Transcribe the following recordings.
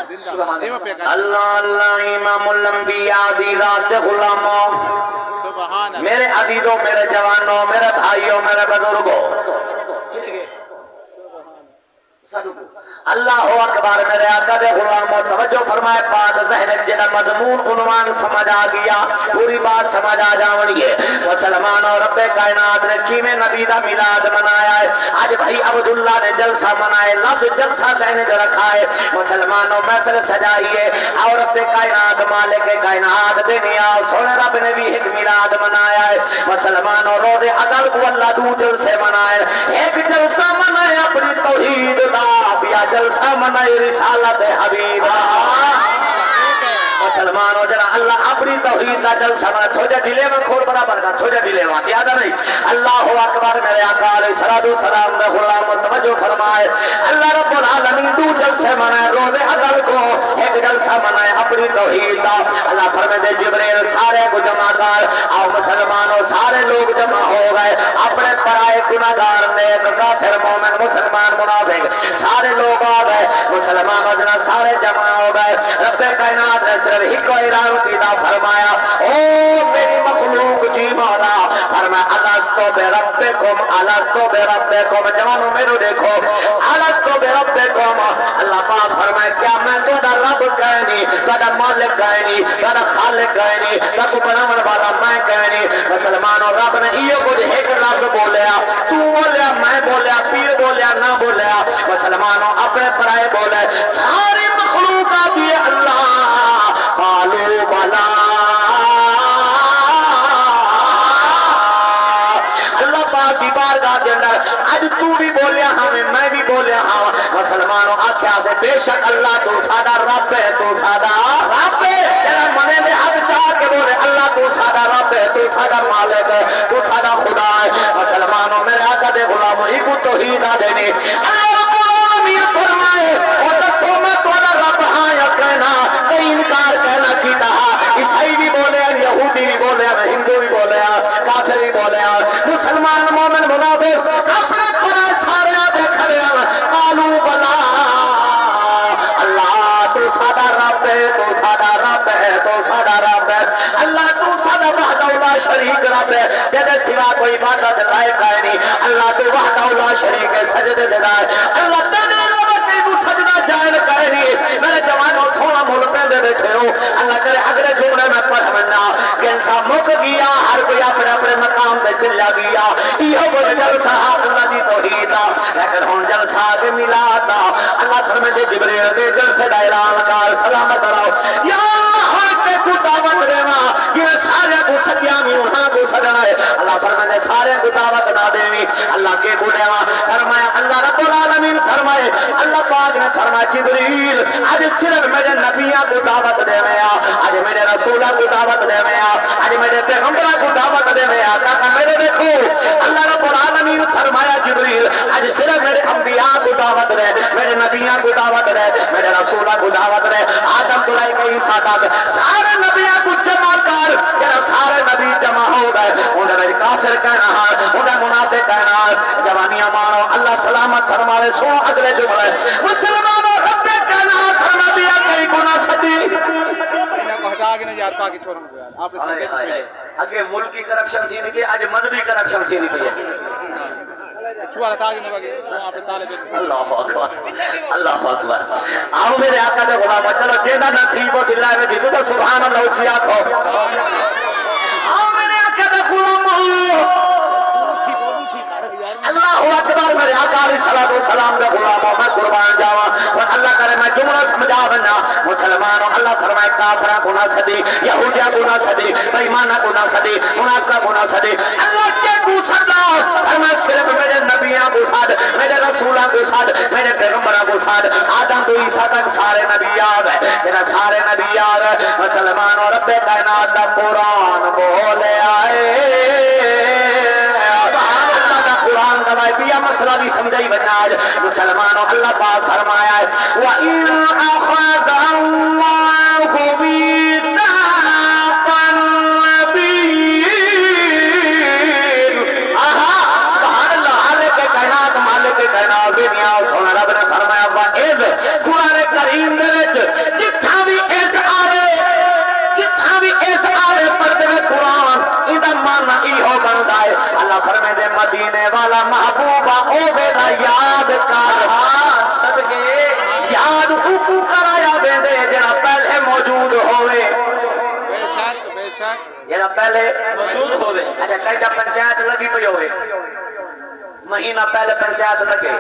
اللہ اللہ امام الانبیاء دی ذات غلاموں، میرے عزیزوں، میرے جوانوں، میرے بھائیوں، میرے بزرگوں، اللہ اکبر، میرے آقا دے غلاموں، توجہ فرمائے، بات ذہن جنہ مضمون عنوان سمجھ آ گیا، پوری بات سمجھ آ جاؤں گے۔ مسلمانوں، رب کائنات نے کیویں نبی دا میلاد منایا ہے؟ آج بھائی عبداللہ نے جلسہ منائے، لفظ جلسہ کہنے جو رکھا ہے۔ مسلمانوں، محفل سجائیے، اور رب کائنات مالک کائنات بے نیاز سونے رب نے بھی ایک میلاد منایا ہے۔ مسلمانوں، روز عدل کو اللہ دو جلسے منائے، ایک جلسہ منائے اپنی توحید دا، بیا جلسہ منائے رسالت حبیبہ۔ مسلمانوں، جنا اللہ اپنی توحید دا جلسہ منائے، تھوڑا ڈھلے میں کھول برابر کا، تھوڑا ڈھلے میں یاد نہیں۔ اللہ اکبر، میرے آقا علیہ السلام نے غلام توجہ فرمائے، اللہ رب العالمین دو جلسے منائے، روز عدل کو ایک جلسہ منائے اپنی توحید دا۔ اللہ فرمائے دے جبریل سارے کو جمع کر، آؤ مسلمانوں سارے لوگ جمع ہو گئے، اپنے پرائے گناہگار نیک کافر مومن مسلمان منافق سارے لوگ آ گئے۔ مسلمانوں جنا سارے جمع ہو گئے، رب کائنات نے صرف ایک اعلان کیا، فرمایا او میری مخلوق جی مولا، فرمایا الستو بربکم الستو بربکم، جوانوں میرے دیکھو، الستو بربکم، اللہ پاک فرمائے کیا میں تہاڈا رب کہنی، تہاڈا مالک کہنی، تہاڈا خالق کہنی، تہاڈا بناون والا میں کہنی؟ مسلمانوں، رب نے یہ کچھ ایک لفظ بولیا، تو بولیا، میں بولیا، پیر بولیا، نہ بولیا، مسلمانوں اپنے پرائے بولے، ساری مخلوقات یہ اللہ قالوا بلا، اللہ پاک کی بارگاہ کے اندر آج تو بھی بولیا ہمیں، میں بھی بولیا ہاں۔ مسلمانوں آکھیا سے بے شک اللہ تو سادہ رب ہے، تو سادہ رب ہے، جنہا منے میں حد چاہ کے بولے اللہ تو سادہ رب ہے، تو سادہ مالک ہے، تو سادہ خدا ہے۔ مسلمانوں، میرے آقا دے غلاموں ہی کو توحید دینے، اللہ رب العالمین فرمائے اور دسو میں تمہارا رب ہاں یا کہنا، کئی انکار کہنا کی کہا، عیسائی بھی بولے، یہودی بھی بولے، ہندو بھی بولے، کافر بھی بولے، مسلمان مومن منافق اپنے پرائے سارے آدھے کھڑے ہیں، قالوا بلا، اللہ تو سادہ رب ہے، تو سادہ رب ہے، تو سادہ رب ہے، اللہ تو سادہ وحدہ لا شریک رب ہے، جدے سوا کوئی عبادت لائق ہے نہیں، اللہ تو وحدہ لا شریک ہے، سجدے دے رہا ہے، اللہ تیرے علاوہ کئی کو سجدہ جائز کہہ نہیں۔ میرے جوانوں سونا ملتے دے بیٹھے ہو، اللہ کرے اگلے جملے میں پڑھ منا کہ انسان مک گیا، ہر کوئی اپنے اپنے مقام پہ چلا گیا، یہ وہ جلسہ اللہ دی توحید، لیکن ہن جلسہ کے ملاد، اللہ فرمائے دے جبریل دے جلسے دا اعلان کر، سلامت رہو یا اللہ، ہر تے کو دعوت دینا، یہ سارے کو سجیامی وہاں کو سجنا ہے، اللہ فرمائے دے سارے کو دعوت نہ دینی، اللہ کے کو دیوا، فرمایا اللہ رب العالمین فرمائے، اللہ پاک نے فرمایا جبریل آج صرف میرے نبیوں کو دعوت دے میں آ، آج میرے رسولوں کو دعوت دے میں آ، آج میرے پیغمبروں کو دعوت دے میں آ، کہا میرے دیکھو اللہ رب العالمین فرمایا جبریل آج صرف میرے انبیاء کو دعوت دے، میرے نبیوں کو دعوت دے، میرے رسولوں کو دعوت دے، آدم تو لائے کے عیسیٰ تک سارے نبیوں کو جمع کر، میرا سارے نبی جمع ہو گئے، انہیں میرے کافر کہنا ہے، انہیں منافق کہنا ہے، جوانیاں مارو، اللہ سلامت فرمائے، سو اگلے جملے مسلمانوں رب کہنا فرما دیا کئی گناہ صدی اگے ملک کی کرپشن تھی نہیں کہ آج مذہبی کرپشن تھی نہیں کہ اللہ اکبر، اللہ اکبر۔ آؤ میرے آقا دے غلام، چلو جیدہ نصیب و سلائے میں جیتو تو سبحان اللہ اچھی آنکھو، آؤ میرے آقا دے غلام، اللہ اکبر، میرے آقا علیہ السلام دے غلاموں میں قربان جاوا، اور اللہ کرے میں جملہ سمجھا بنا، مسلمانوں اللہ فرمائے کافرہ گناہ صدی، یہودیہ گناہ صدی، بیمانہ گناہ صدی، منافقہ گناہ صدی، اللہ کے کو صدا، فرمائے صرف میرے نبیوں کو صد، میرے رسولوں کو صد، میرے پیغمبروں کو صد، آدم تو عیسیٰ تک سارے نبی آ گئے، میرا سارے نبی آ گئے، مسلمانوں رب کائنات دا قرآن بولے آئے، قرآن دوائی پیا مسئلہ بھی سمجھائی بناج، مسلمانوں اللہ پاک فرمایا ہے وَإِنْ أَخَذَ اللَّهُ مِيثَاقَ النَّبِيِّينَ، سبحان اللہ، خالق کائنات مالک کائنات دنیا سونا رب نے فرمایا وَإِذْ قرآن کریم دے وچ والا محبوبہ او ویلا یاد کر صدقے یاد اوکو کرایا ویندے جڑا پہلے موجود ہوئے جڑا پہلے موجود ہوئے اچھا کئی جب پنچایت لگی پئی ہوئے مہینہ پہلے پنچایت لگے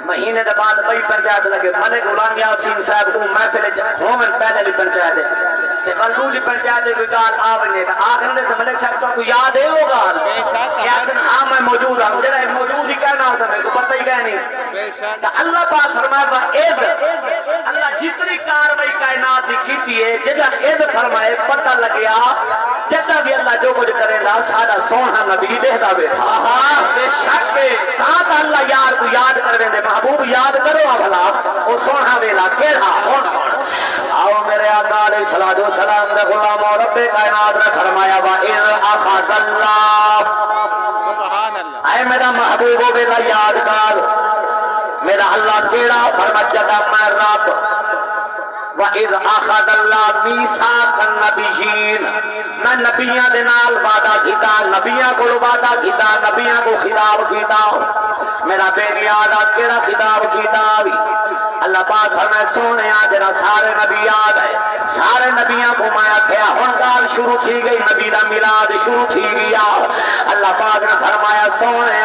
مہینے دے بعد بئی پنچایت لگے ملک غلام یاسین صاحب کو محفل ہومن پہلے بھی پنچایت ہے تے کلو دی پنچایت کوئی گال آونے تا آخر نے ملک صاحب تو کو یاد ہے وہ گال یاسین ہاں میں موجود ہوں جڑا موجود ہی کہنا ہوتا میں کو پتہ ہی کہہ نہیں تا اللہ پاک فرمائے با اذ اللہ جتنی کاروائی کائنات دی کیتی ہے جدا اذ فرمائے پتہ لگیا جدا بھی اللہ جو کچھ کرے گا سارا سونا نبی بہدا بیٹھا بے شک تا اللہ یار کو یاد کر دے محبوب یاد کرو بھلا او سونا ویلا کیڑا کون سونا آؤ میرے آقا علیہ الصلوۃ والسلام دے غلام اور رب کائنات نے فرمایا وا اذ اخذ اللہ سبحان اللہ اے میرا محبوب ویلا یاد کر میرا اللہ کیڑا فرما جدا میں رب وَإِذْ أَخَذَ اللَّهُ مِيثَاقَ النَّبِيِّينَ میں نبیاں دے نال وعدہ کیتا نبیاں کو وعدہ کیتا نبیاں کو خطاب کیتا میرا بے نیاز کیڑا خطاب کیتا اللہ پاک فرمائے سونے جڑا سارے نبی یاد ہے سارے نبیاں کو میں آکھیا ہن گال شروع تھی گئی نبی دا میلاد شروع تھی گیا اللہ پاک نے فرمایا سونے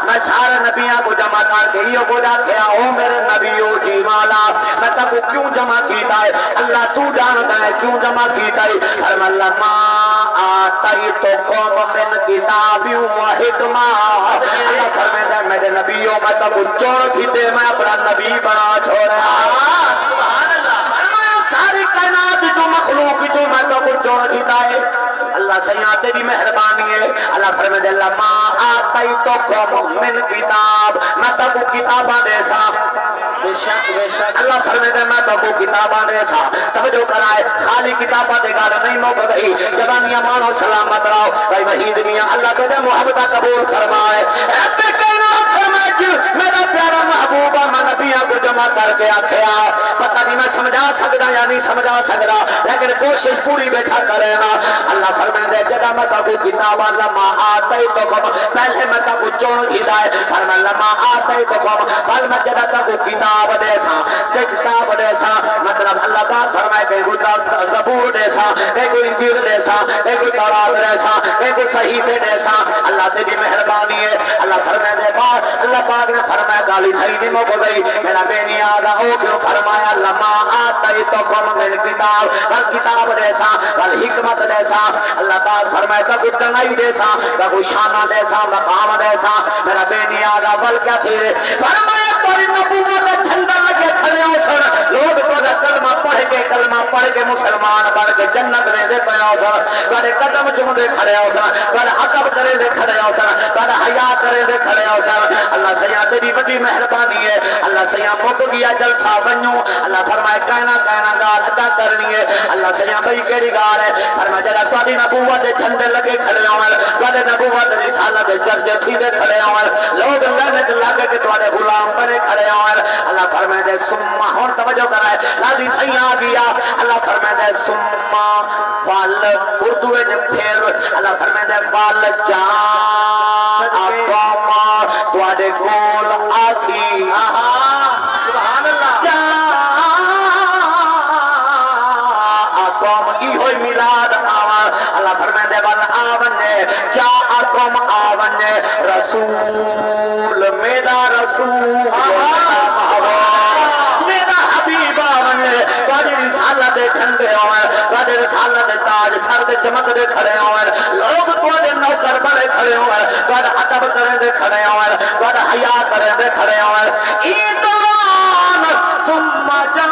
میں سارے نبیاں کو جمع کر کے یہ کو آکھیا او میرے نبیو جی والا میں تب کو کیوں جمع کیتا ہے اللہ تو جانتا ہے کیوں جمع کیتا ہے فرمایا اللہ ما آتائی تو قوم من کتابی و حکمہ اللہ فرمایا میرے نبیوں میں تب کو چون کیتے میں اپنا نبی بنا چھوڑا سبحان اللہ فرمایا ساری کائنات جو مخلوق جو میں تو کچھ چون کیتا ہے اللہ سیاں تیری مہربانی ہے اللہ فرمایا اللہ ما آتائی تو قوم من کتاب میں تو کو کتاباں دے سا بے شک اللہ فرمایا میں تو کو کتاباں دے سا توجہ کرائے خالی کتاباں دے گال نہیں موک گئی جوانیاں مانو سلامت رہو بھائی وحید میاں اللہ تیرے محبتہ قبول فرمائے رب کائنات فرمائے جی میرا پیارا محبوبہ میں نبیاں کو جمع کر کے آکھیا پتہ نہیں میں سمجھا سکتا یا نہیں سمجھا سکتا لیکن کوشش پوری بیٹھا کرے نا اللہ فرمائے دے جگہ میں تو کو کتاب لما آتے تو کم پہلے میں تو کو چون ہدایت فرمائے لما آتے تو کم بل میں جگہ تو کو کتاب دے سا کہ کتاب دے سا مطلب اللہ پاک فرمائے کہ کوئی زبور دے سا کہ کوئی انجیل دے سا کہ کوئی تورات دے سا کہ کوئی صحیفے دے سا اللہ تیری مہربانی ہے اللہ فرمائے دے بعد اللہ پاک نے فرمایا گالی تھئی نہیں موک گئی میرا بے نیاز ہو کیوں فرمایا لما آتے تو کم من کتاب بل کتاب دے سا بل حکمت دے سا اللہ پاک فرمائے تو کوئی تنائی دے سا تو کوئی شانہ دے سا مقام دے سا میرا بے نیاز بل کیا تھی فرمایا توری نبوت جھنڈا لگے کھڑے ہو سن لوگ تو کلمہ پڑھ کے مسلمان بن کے جنت میں دے پیا ہو سن تھوڑے قدم چومدے کھڑے ہو سن تھوڑے عقب کرے دے کھڑے ہو سن تھوڑے حیا کرے دے کھڑے ہو سن اللہ سیاں تیری بڑی مہربانی ہے اللہ سیاں مک گیا جلسہ بنو اللہ فرمائے کہنا گال ادا کرنی ہے اللہ سیاں بھئی کیڑی گال ہے فرمایا جڑا تہاڈی نبوت دے جھنڈے لگے کھڑے ہون تہاڈے نبوت دی رسالت دے چرچے تھیندے کھڑے ہون لوگ لعنت لگے کہ تہاڈے غلام بنے کھڑے ہون اللہ فرمائے دے ثم ہن توجہ کرائے راضی تھئی آ گیا اللہ فرمائے دے ثم فال اردو وچ پھر اللہ فرمائے دے فال جان اقوام تہاڈے کول آسی سبحان اللہ قوم کی ہوئی میلاد آوان اللہ فرمائے دے بل آونے جا اکم آونے رسول میرا رسول میرا حبیب آونے تواڈی رسالت دے کھنڈے ہوئے تواڈی رسالت دے تاج سر دے چمک دے کھڑے ہوئے لوگ تواڈے نوکر بنے کھڑے ہوئے تواڈا ادب کرے دے کھڑے ہوئے تواڈا حیا کرے دے کھڑے ہوئے ایتان ثم جا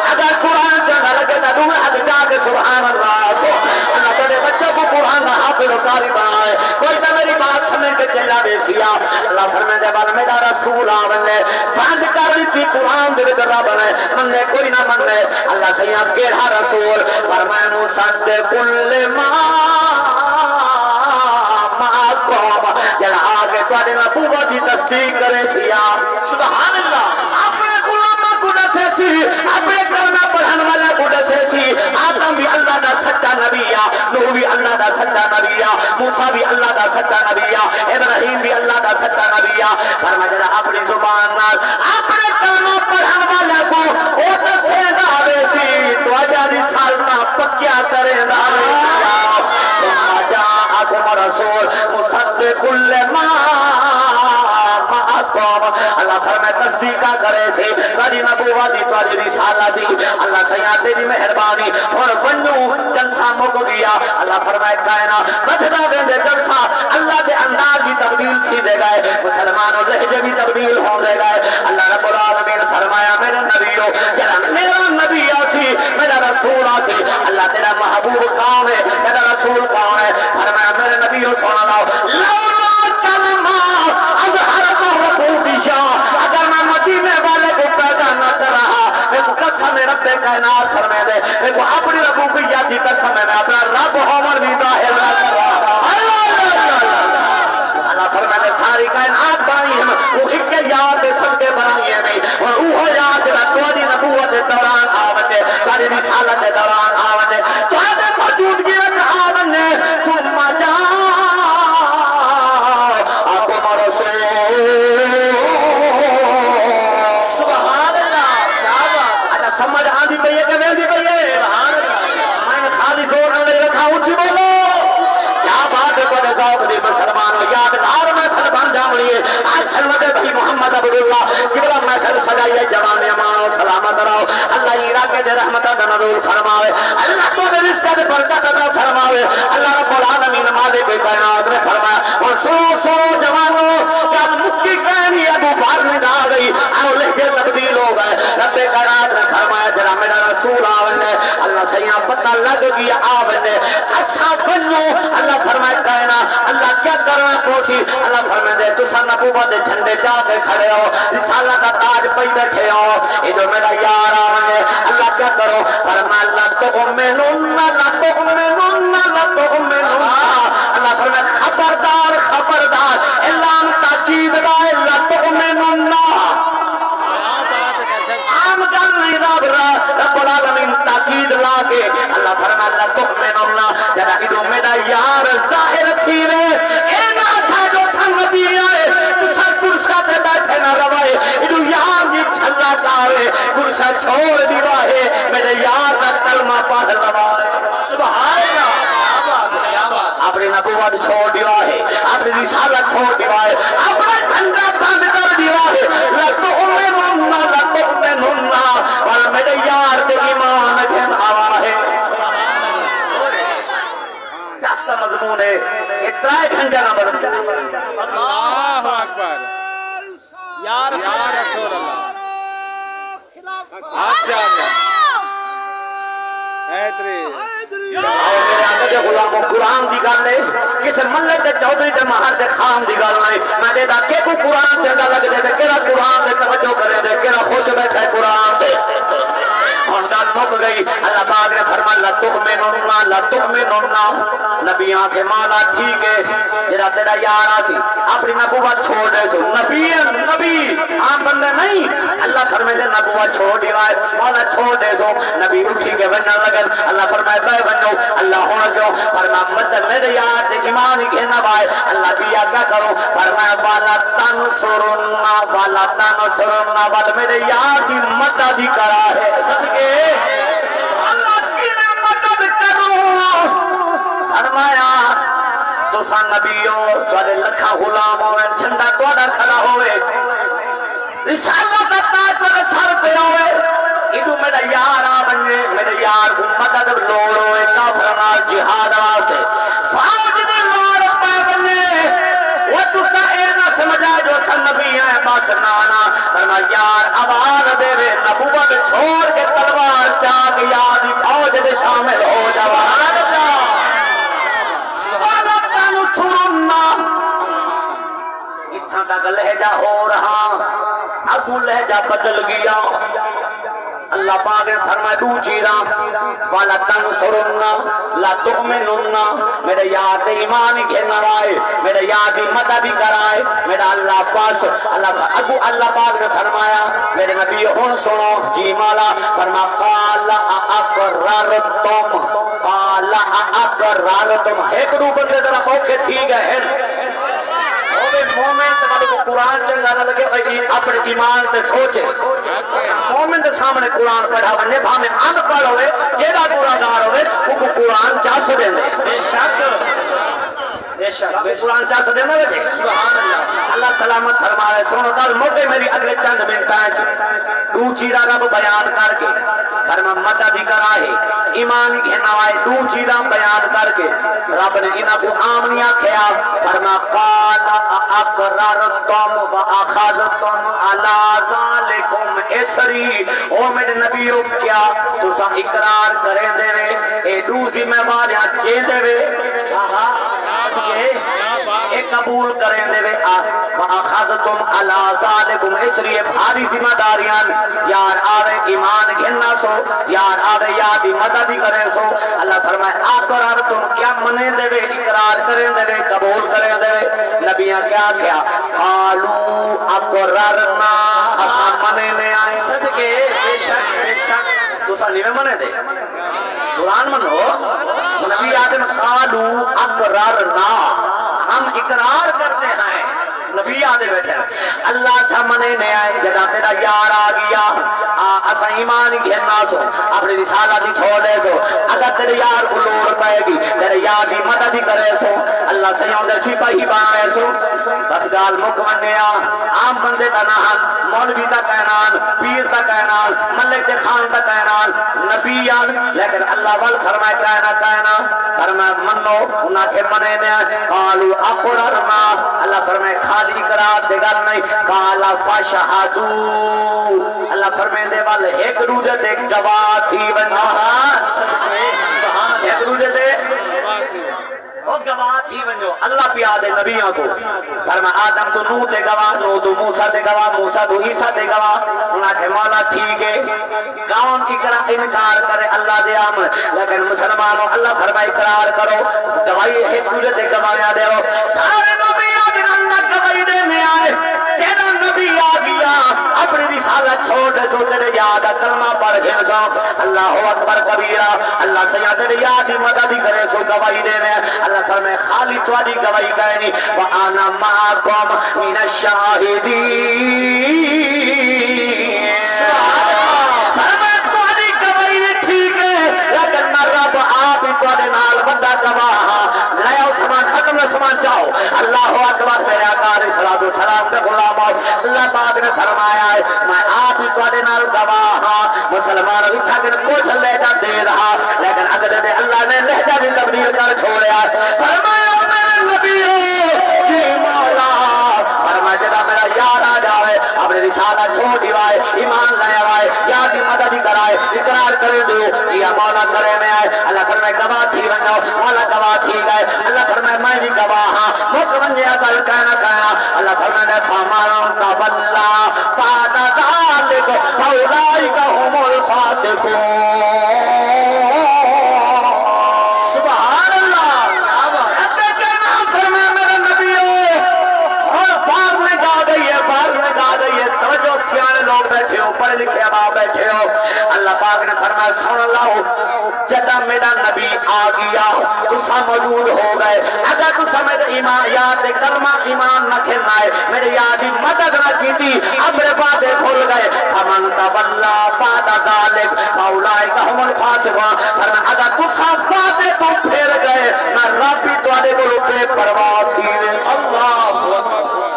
اگر قرآن چنگا لگے تو دور حد جا کے سبحان اللہ کو اللہ تیرے بچوں کو قرآن کا حافظ و قاری بنائے کوئی تو میری بات سمجھ کے چلا دے سیا اللہ فرمائے دے بال میرا رسول آونے فاند کر لی تھی قرآن دے درہ بنے مننے کوئی نہ مننے اللہ سیاں کیڑا رسول فرمائے نو سد کل جڑا آگے تواڈے نبوت دی تصدیق کرے سیا سبحان اللہ اپنے غلاماں کو دسے سی اپنے کلمہ پڑھن والا کو دسے سی آدم بھی اللہ سچا نبی ہے، نوح بھی اللہ دا سچا نبی ہے، موسیٰ بھی اللہ دا سچا نبی ہے، ابراہیم بھی اللہ دا سچا نبی ہے۔ فرمایا جڑا اپنی زبان نال اپنے کلمہ پڑھن والے کو او دسے گا ویسی تو اجا رسالت پکیا کرے گا۔ ثم جاءکم رسول مصدق لما معکم، اللہ فرمائے تصدیقہ کرے سے تاری نبوت دی تاری رسالت دی، اللہ سیاں تیری مہربانی اور ونو جلسہ مک گیا۔ اللہ فرمائے کائنات بدھدا ویندے جلسہ اللہ دے انداز بھی تبدیل تھی دے گئے، مسلمانوں لہجے بھی تبدیل ہو دے گئے۔ اللہ رب العالمین فرمایا میرے نبیو جڑا میرا نبی آسی میرا رسول آسی، اللہ تیرا محبوب کون ہے تیرا رسول کون ہے؟ فرمایا میرے نبیو سن لو لولا کلمہ اظہرتہ ربوبیہ، اگر میں مدینے والے کو پیدا نہ کر رہا میں کو قسم رب کائنات فرمائے دے میں کو اپنی ربوبیت کی قسم میں اپنا رب عمر بھی ظاہر نہ کر رہا۔ اللہ فرمائے دے ساری کائنات بنائی ہیں وہ ایک یاد دے سب کے بنائی ہیں اور وہ یاد دے تاری نبوت دے دوران آوندے تاری رسالت دے دوران آوندے تاری موجودگی میں آوندے ثم جاءکم رسول۔ سبحان اللہ، کیا بات، اچھا سمجھ آندھی پئی ہے کہ ویندی پئی ہے؟ میں نے خالی زور نہ نہیں رکھا، اونچی بولو کیا بات ہے۔ کو ذوق دی مسلمانوں یادگار محفل بن جاوڑی ہے آج سلمت بھائی محمد عبداللہ قبلہ محفل سجائیے جوان امانو سلامت رہو، اللہ عراقے دے رحمت دا نزول فرماوے، اللہ تو دے رزق دے برکت دا فرماوے، اللہ رب العالمین مالک کائنات نے فرمایا اور سنو سنو جوانو جب مکی کہنی ابو فارمنگ آ گئی آؤ لہجے تبدیل ہو گئے، رب کائنات نے فرمایا جڑا میرا رسول آونے اللہ سیاں پتہ لگ گیا آونے اچھا بنو۔ اللہ فرمائے کائنات اللہ کیا کرنا پوسی، اللہ فرمائے دے تسا نبوت دے جھنڈے جا کے کھڑے ہو، رسالت کا تاج پئی بیٹھے ہو، ادھر میرا یار آونے اللہ کیا کرو، فرمائے لا تؤمنون لا تؤمنون لا تؤمنون، اللہ فرمائے خبردار خبردار اعلان تاکید دا لا تؤمنون، عام گل نہیں رب العالمین تاکید لا کے اللہ فرمائے لا تؤمنون، جڑا ادھر میرا یار ظاہر تھی رے اے نہ تھا جو سنگی آئے تسا کرسا پہ بیٹھے نہ روائے ادھر یار دی چھلا کارے کرسا چھوڑ دیوائے میرے یار نہ کلمہ پڑھ روائے۔ سبحان اللہ، اپنی نبوت چھوڑ دیوائے اپنی رسالت چھوڑ دیوائے اپنا جھنڈا بند کر دیوائے لگو نننا اور میرے یار دے ایمان گھن آوا ہے۔ جاستا مضمون ہے اترائے گھنٹے نہ بدل اللہ اکبر یا رسول اللہ آجا حیدری میرے آقا دے غلاموں قرآن دی گل ہے کسے ملک دے چودھری دے مہر دے خام دی گل نہیں، میں دے دا کہ کو قرآن چنگا لگ دے دے کیڑا قرآن دے توجہ کرے دے کیڑا خوش بیٹھا ہے قرآن دے۔ اور گل مک گئی، اللہ پاک نے فرمایا لا تؤمنون، نبی آنکھیں مالا ٹھیک ہے جڑا تیرا یار آسی اپنی نبوت چھوڑ دے سو، نبی عام بندے نہیں، اللہ فرمائے نبوت چھوڑ دیوائے مولا چھوڑ دے سو، نبی اٹھی کے بننا لگن، اللہ فرمائے بے بنو، اللہ ہونا کیوں فرمایا مدد میرے یار دے ایمان ہی کھینا بائے، اللہ دیا کیا کرو فرمایا والا تنصرنا والا میرے یار دی مدد ہی کرا ہے صدقے اللہ کی میں مدد کروں۔ فرمایا تسا نبیو تواڈے لکھاں غلام ہوئے جھنڈا تواڈا کھڑا ہوئے رسالت دا تاج تواڈے سر پہ ہوئے ادو میرا یار آ بنے میرے یار کو مدد لوڑ ہوئے کافر نال جہاد واسطے فوج دی لوڑ پہ بنے وہ تسا اے نہ سمجھا جو سن نبی ہیں بس نانا فرمایا یار آواز دے وے نبوت چھوڑ کے تلوار چاک یاد فوج دے شامل ہو جا۔ اتنا تک لہجہ ہو رہا اگو لہجہ بدل گیا، اللہ پاک نے فرمایا دو چیزاں والا تنصرنا لا تؤمننا، میرے یاد ایمان ہی کھیلنا رائے میرے یاد ہی مدد ہی کرائے میرا اللہ پاس اگو اللہ پاک نے فرمایا میرے نبی ہن سنو جی مالا فرما قال اقررتم قال اقررتم ایک دو بندے ذرا اوکھے تھی گئے ہیں اوے مومن تے والو قرآن چنگا نہ لگے اپنے ایمان تے سوچے مومن دے سامنے قرآن پڑھا بنے بھامے ان پڑھ ہوئے جیڑا گناہگار ہوئے وہ کو قرآن چاس دے دے بے شک قرآن چاس دے نہ بیٹھے سبحان اللہ اللہ سلامت فرما رہے سنو کل موقع میری اگلے چند منٹاں دو چیزاں رب بیان کر کے فرما مدد کرا ہے ایمان کے نوائے دو چیزاں بیان کر کے رب نے انہاں کو آمنیاں کھیا فرما قال اقررتم واخذتم علی ذالکم اسری او میرے نبیوں کیا تسا اقرار کریں دے وے اے دو ذمہ واریاں چے دے وے اے قبول کریں دے وے واخذتم علی ذالکم اسری بھاری ذمہ داریاں یار آوے ایمان گھننا سو یار آوے یادی مدد کرے سو اللہ فرمائے آقرار تم کیا منے دے وے اقرار کریں دے وے قبول کریں دے وے نبیاں کیا کیا قالو اقرارنا اسا منے نے آئے صدقے بے شک تو سا نہیں منے دے قرآن منو نبی آدم قالو اقرارنا ہم اقرار کرتے ہیں نبی آدھے بیٹھے اللہ سامنے نے آئے جدا تیرا یار آگیا اسا ایمان گھننا سو اپنی رسالہ دی چھوڑے سو اگر تیرے یار کو لوڑ پائے گی تیرے یار دی مدد ہی کرے سو اللہ سیوں دے سپاہی بانے سو بس گال مکمنے عام بندے کا نہان مولوی تا کہنان پیر تا کہنان ملک دے خان تا کہنان نبیان لیکن اللہ وال فرمائے کہنا فرمائے منو انہاں کے منے نے قالو اقررنا اللہ فرمائے خالی قرار دے گل نہیں قالا فشہدو اللہ فرمائے دے وال ایک روجہ دے گواہ تھی ونہا ایک روجہ دے وہ گواہ تھی ونجو اللہ پیادے نبیوں کو فرما آدم تو نوح تے گواہ نوح تو موسیٰ تے گواہ موسیٰ تو عیسیٰ تے گواہ انہاں کے مولا ٹھیک ہے کون انکار کرے اللہ دے آمن لیکن مسلمانوں اللہ فرما اقرار کرو گواہی ہے دوجہ تے گواہیاں دے ہو سارے نبی آدم اللہ گواہی دے میں آئے تیرا نبی آ گیا اپنی رسالت چھوڑ دے سو تیرے یاد کلمہ پڑھ گھن سو اللہ اکبر کبیرہ اللہ سیاں تیرے یاد ہی مدد ہی کرے سو گواہی دے میں اللہ فرمائے خالی تواری گواہی کہنی وَآنَا مَعَكُمْ مِنَ الشَّاهِدِينَ فرمائے تواری گواہی میں ٹھیک ہے لیکن نہ رب آپ ہی تواری نال بڑا گواہ لے آؤ سامان ختم نہ سامان جاؤ اللہ اکبر میرے آقا علیہ السلام کے غلام اللہ پاک نے فرمایا ہے میں آپ ہی تواری نال گواہ مسلمان اتھا کہ کچھ لہجہ دے رہا لیکن اگر دے اللہ نے لہجہ بھی تبدیل کر چھوڑیا فرمایا میرے نبیوں جی مولا فرمایا جدا میرا یار آ جاوے اپنے رسالہ چھوڑ دیوائے ایمان لائے آئے یادی مدد ہی کرائے اقرار کرے دو جی مولا کرے میں آئے اللہ فرمائے گواہ تھی بنو مولا گواہ تھی گئے اللہ فرمائے میں بھی گواہ ہاں مکمن یہ عدل کہنا اللہ فرمائے فَمَنْ تَوَلَّى بَعْدَ ذَلِكَ فَأُولَئِكَ هُمُ الْفَاسِقُونَ سیانے لوگ بیٹھے ہو پڑھے لکھے اباؤ بیٹھے ہو اللہ پاک نے فرمایا سن اللہ جدا میرا نبی آ گیا تسا موجود ہو گئے اگر تسا میرے ایمان یاد کلمہ ایمان نہ کھلنا ہے میرے یادی مدد نہ کی تھی اب رفاتے کھل گئے فمن تولّا بعد ذلك فاولئک هم الفاسقون فرمایا اگر تسا فاتح تو پھر گئے نہ رب بھی تواڈے کول بے پرواہ تھی اللہ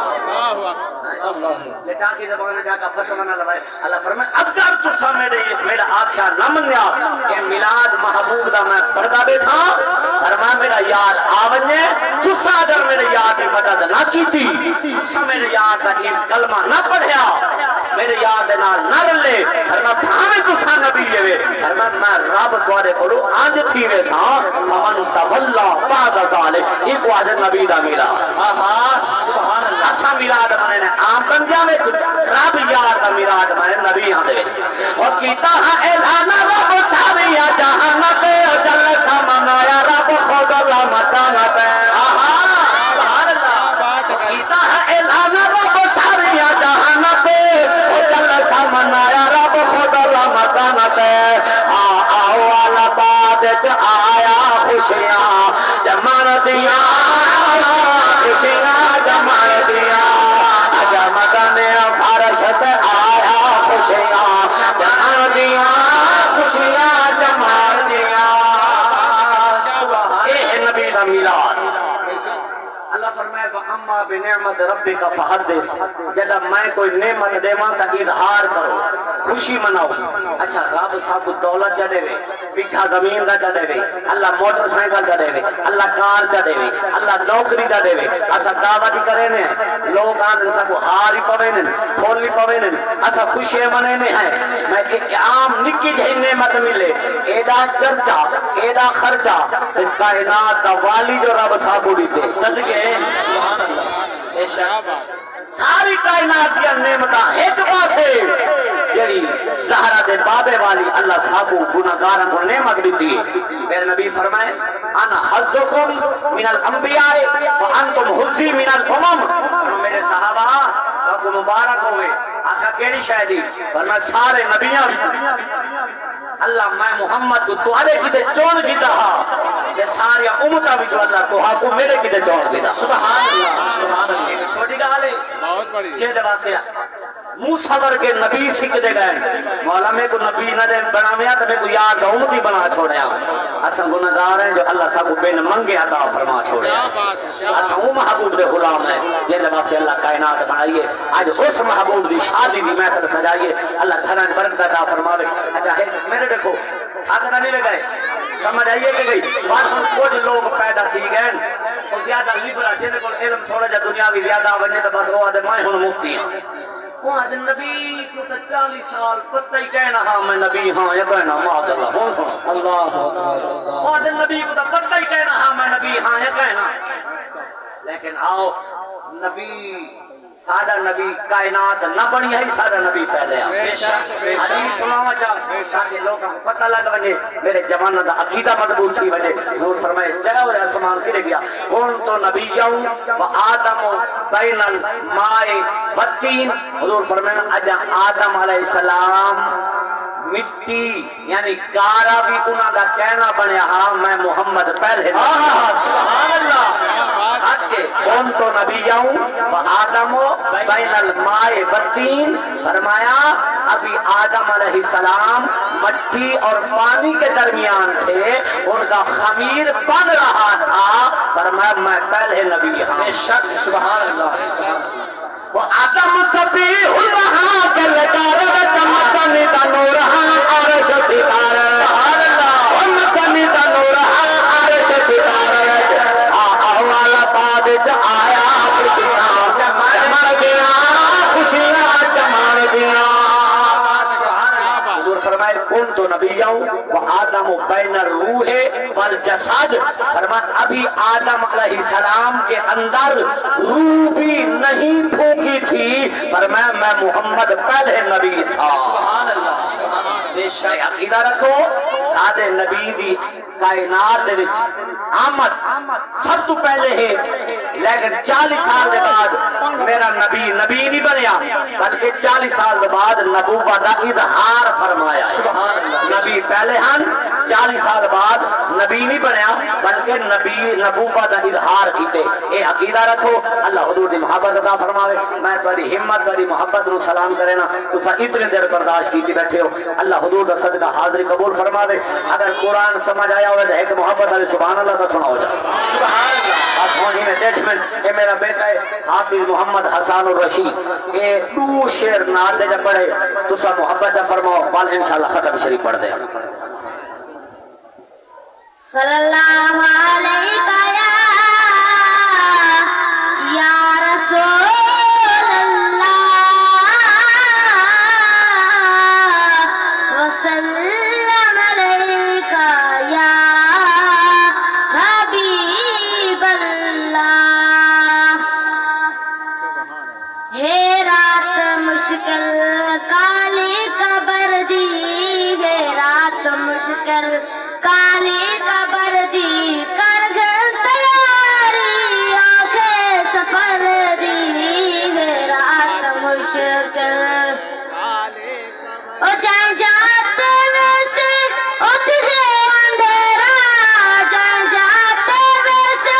لیٹا کی زبان میں جا کا فتح نہ لوائے اللہ فرمائے اگر تسا میرا آکھیا نہ منیا کہ میلاد محبوب دا میں پردہ بیٹھا فرمائے میرا یاد آونجے تسا اگر میرے یاد کی مدد نہ کی تھی تسا میرے یاد دا کلمہ نہ پڑھیا میرے یاد نہ رلے فرمائے بھاوے تسا نبی ہے فرمائے میں رب تواڈے کولو آج تھی ویسا فمن تولا بعد ذلك ایک واجب نبی دا میلاد سبحان اللہ اسا میلاد منے عام بندیاں وچ رب یار دا میلاد منے نبی ہاں دے اور کیتا ہے اعلان رب ساریا جہان تے جل سامایا رب خود اللہ مکان تے سبحان اللہ کیتا ہے اعلان رب ساریا جہان تے جل سامایا رب خود اللہ مکان تے آؤ والا بعد چ آیا دیا خوشیاں جما دیا اجا مدن فرشت آیا خوشیاں جما دیا خوشیاں جما دیا اے نبی دا میلاد اللہ فرمائے وَأَمَّا بِنِعْمَةِ رَبِّكَ فَحَدِّثْ جب میں کوئی نعمت دیواں تا اظہار کرو خوشی مناؤ اچھا رب سب دولت چڑھے وے بکھا زمین دا چڑھے وے اللہ موٹر سائیکل چڑھے وے اللہ کار چڑھے وے اللہ نوکری چڑھے وے اسا دعوت کرے نے لوگ آن سب ہار ہی پوے نے پھول ہی پوے نے اسا خوشی منے نے ہیں میں کہ عام نکی جہی نعمت ملے ایڈا چرچا ایڈا خرچہ کائنات دا والی جو رب صاحب دیتے صدقے سبحان اللہ ساری کائنات کی نعمتاں ایک پاسے جڑی زہرا دے بابے والی اللہ صاحب گناہگاراں کو نعمت دیتی ہے میرے نبی فرمائے انا حظکم من الانبیاء وانتم حظی من الامم میرے صحابہ کو مبارک ہوئے آقا کیڑی شاہدی فرمائے سارے نبیاں اللہ میں محمد کو تہارے کیتے چون کیتا ہا یہ ساری امتاں وچ اللہ توہا کو میرے کیتے چون کیتا سبحان اللہ سبحان اللہ چھوٹی گل ہے بہت بڑی کہ دے واسطے موسیٰ ورگے نبی سکھ دے گئے مولا میں کو نبی نہ دے بناویا تو میں کو یاد امتی بنا چھوڑیا اساں گناہگار ہیں جو اللہ سب کو بے منگے عطا فرما چھوڑیا اساں وہ محبوب دے غلام ہیں جن دے واسطے اللہ کائنات بنائیے آج اس محبوب دی شادی دی محفل سجائیے اللہ گھراں برکت عطا فرماوے اچھا ہے میرے دیکھو آگے نہیں لے گئے سمجھ آئیے کہ گئی بعد کچھ لوگ پیدا تھی گئے وہ زیادہ لیبرا جن کو علم تھوڑا جا دنیاوی زیادہ بننے تو بس وہ آدھے میں ہوں مفتی ہیں وہ آدھے نبی کو تو 40 سال پتہ ہی کہنا ہاں میں نبی ہاں یہ کہنا معاذ اللہ بہت سنا اللہ وہ آدھے نبی کو تو پتہ ہی کہنا ہاں میں نبی ہاں یہ کہنا لیکن آؤ نبی سادہ نبی کائنات نہ بنی ہے سادہ نبی پہلے حدیث سناوا چاہ تاکہ لوگوں کو پتہ لگ بنے میرے جوانوں کا عقیدہ مضبوط تھی بنے حضور فرمائے چلو رہا سامان کھڑے گیا کون تو نبی جاؤں و آدم بین الماء والطین حضور فرمائے اجا آدم علیہ السلام مٹی یعنی کارا بھی انہاں دا کہنا بنیا ہاں میں محمد پہلے سبحان اللہ کون تو نبی جاؤں و آدم بین الماء والطین فرمایا ابھی آدم علیہ السلام مٹی اور پانی کے درمیان تھے ان کا خمیر بن رہا تھا فرمایا میں پہلے نبی ہاں بے شک سبحان اللہ وہ آدم صفیح اللہ جلدار چمکن دا نورہا عرش ستارہ سبحان اللہ چمکن دا نورہا عرش ستارہ احوال بعد آیا خوشیاں جمع گیا خوشیاں جمع گیا حضور فرمائے کون تو نبی جاؤں وہ آدم بین الروح والجسد فرمائے ابھی آدم علیہ السلام کے اندر روح بھی نہیں پھونکی تھی فرمائے میں محمد پہلے نبی تھا سبحان اللہ بے شک عقیدہ رکھو سادے نبی دی کائنات دے وچ آمد سب تو پہلے ہے لیکن 40 سال دے بعد میرا نبی نہیں بنیا بلکہ 40 سال دے بعد نبوت دا اظہار فرمایا سبحان اللہ نبی پہلے ہن 40 سال بعد نبی نہیں بنیا بلکہ نبوت دا اظہار کیتے اے عقیدہ رکھو اللہ حضور دی محبت عطا فرماوے میں تہاڈی ہمت تہاڈی محبت نو سلام کرے نا تساں اتنے دیر برداشت کیتی بیٹھے ہو اللہ حضور دا صدقہ حاضری قبول فرماوے اگر قرآن سمجھ آیا ہوئے تو ایک محبت علی سبحان اللہ کا سناؤ جائے سبحان اللہ آپ ہونی میں ڈیٹ میں یہ میرا بیٹا ہے حافظ محمد حسان الرشید یہ 2 شعر نار دے جب پڑھے تو سب محبت جب فرماؤ بال انشاءاللہ ختم شریف پڑھ دے صلی اللہ علیہ یا رسول اللہ وسلم علیہ یا حبیب اللہ ہے رات مشکل کالی قبر دی ہے رات مشکل کالی قبر دی کر گھر تیاری آنکھیں سفر دی ہے رات مشکل او جائیں جاتے ویسے اتھے اندھیرا جائیں جاتے ویسے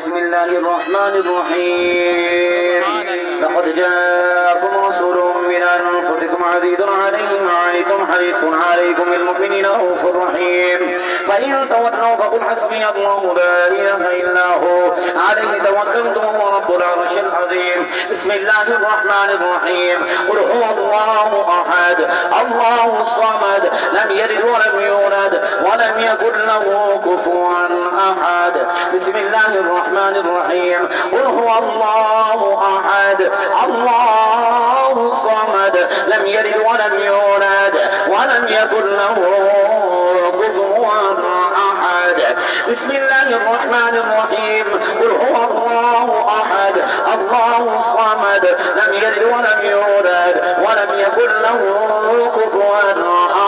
بسم الله الرحمن الرحيم لقد جاءكم رسول من أنفسكم عزيز عليه ما عنتم حريص عليكم بالمؤمنين رؤوف رحيم فإن تولوا فقل حسبي الله لا إله إلا هو عليه توكلت وهو رب العرش العظيم بسم الله الرحمن الرحيم قل هو الله أحد الله الصمد لم يلد ولم يولد ولم يكن له كفوا أحد بسم الله الرحمن الرحيم قل هو الله أحد الله الصمد لم يلد ولم يولد ولم يكن له كفوا أحد بسم الله الرحمن الرحيم قل هو الله أحد الله الصمد لم يلد ولم يولد ولم يكن له كفوا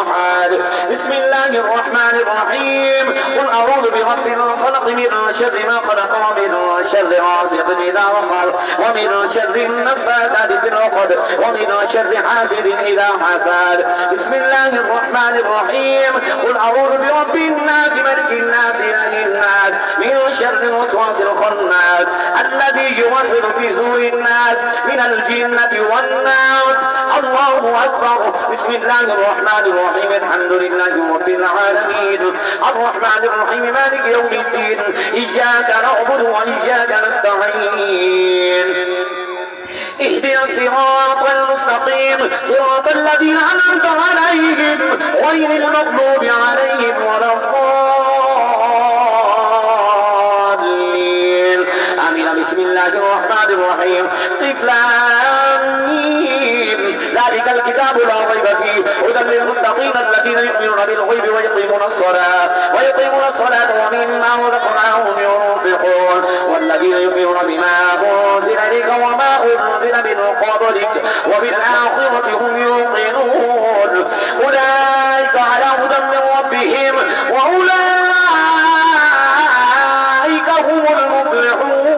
أحد بسم الله الرحمن الرحيم قل أعوذ برب الفلق من شر ما خلق ومن شر غاسق إذا وقب ومن شر النفاثات في العقد ومن شر حاسد إذا حسد بسم الله الرحمن الرحيم قل أعوذ برب الناس ملك الناس إله الناس من شر الوسواس الخناس الذي يوسوس في صدور الناس من الجنة والناس الله أكبر بسم الله الرحمن الرحيم الحمد لله رب العالمين الرحمن الرحيم مالك يوم الدين إياك نعبد وإياك نستعين اهدنا الصراط المستقيم صراط الذين أنعمت عليهم غير المغضوب عليهم ولا الضالين آمين بسم الله الرحمن الرحيم طفلان ذلك الكتاب لا ريب فيه هدى للمتقين الذين يؤمنون بالغيب ويقيمون الصلاة ومما رزقناهم ينفقون والذين يؤمنون بما أنزل إليك وما أنزل من قبلك وبالآخرة هم يوقنون أولئك على هدى من ربهم وأولئك هم المفلحون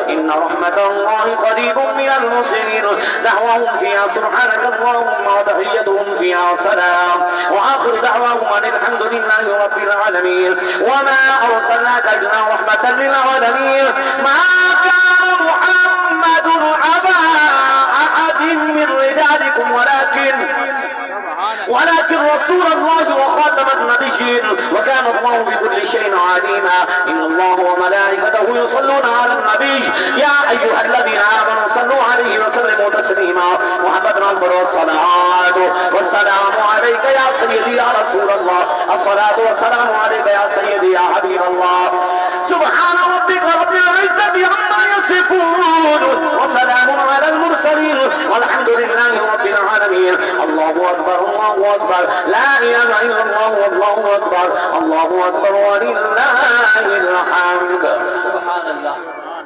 إن رحمة الله قريب من المحسنين دعواهم فيها سبحانك اللهم وتحيتهم فيها سلام وآخر دعواهم أن الحمد لله رب العالمين وما أرسلناك إلا رحمة للعالمين ما كان محمد أبا أحد من رجالكم ولكن رسول الله وخاتم النبيين وكان الله بكل شيء عليما إن الله وملائكته يصلون على النبي يا أيها الذين آمنوا صلوا عليه وسلموا تسليما محمدنا الصلاة والسلام عليك يا سيدي يا رسول الله الصلاة والسلام عليك يا سيدي يا حبيب الله سبحان ربك رب العزة عما يصفون وسلام على المرسلين والحمد لله رب العالمين الله أكبر الله أكبر لا إله إلا الله والله أكبر الله أكبر ولله الحمد سبحان الله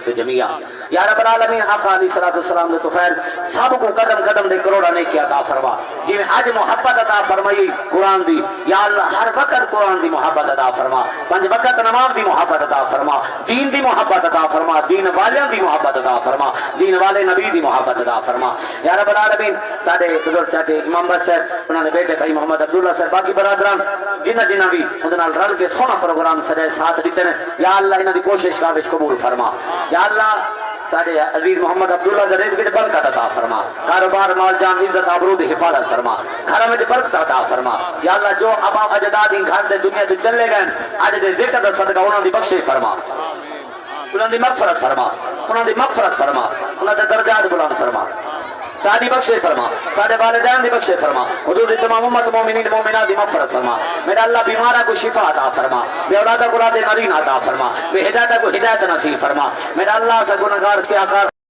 تو جميعا یا رب العالمین آقا علیہ الصلوۃ والسلام نے توفیل سب کو قدم قدم دے کروڑا نے کیا عطا فرما جی میں اج محبت عطا فرمائی قرآن دی یا اللہ ہر وقت قرآن دی محبت عطا فرما پنج وقت نماز دی محبت عطا فرما دین دی محبت عطا فرما دین والیاں دی محبت عطا فرما دین والے نبی دی محبت عطا فرما یا رب العالمین ساڈے بزرگ چاچے امام بخش صاحب انہاں نے بیٹے بھائی محمد عبداللہ صاحب باقی برادران جنہ بھی اندر نال رل کے سونا پروگرام سجائے ساتھ دیتے ہیں یا اللہ انہاں دی کوشش کاوش قبول فرما یا اللہ سارے عزیز محمد عبداللہ دے رزق وچ برکت عطا فرما کاروبار مال جان عزت آبرو دی حفاظت فرما گھر وچ برکت عطا فرما یا اللہ جو آبا اجداد ان گھر دے دنیا تو چلے گئے اج دے ذکر دا صدقہ انہاں دی بخشش فرما انہاں دی مغفرت فرما انہاں دے درجات بلند فرما ساری بخشش فرما سارے والدین دی بخشش فرما حضور دی تمام امت مومنین مومنات دی مغفرت فرما میرا اللہ بیمارہ کو شفا عطا فرما بے اولادہ کو اولاد نرین عطا فرما بے ہدایتہ کو ہدایت نصیب فرما میرا اللہ سے گنہگار سے آکار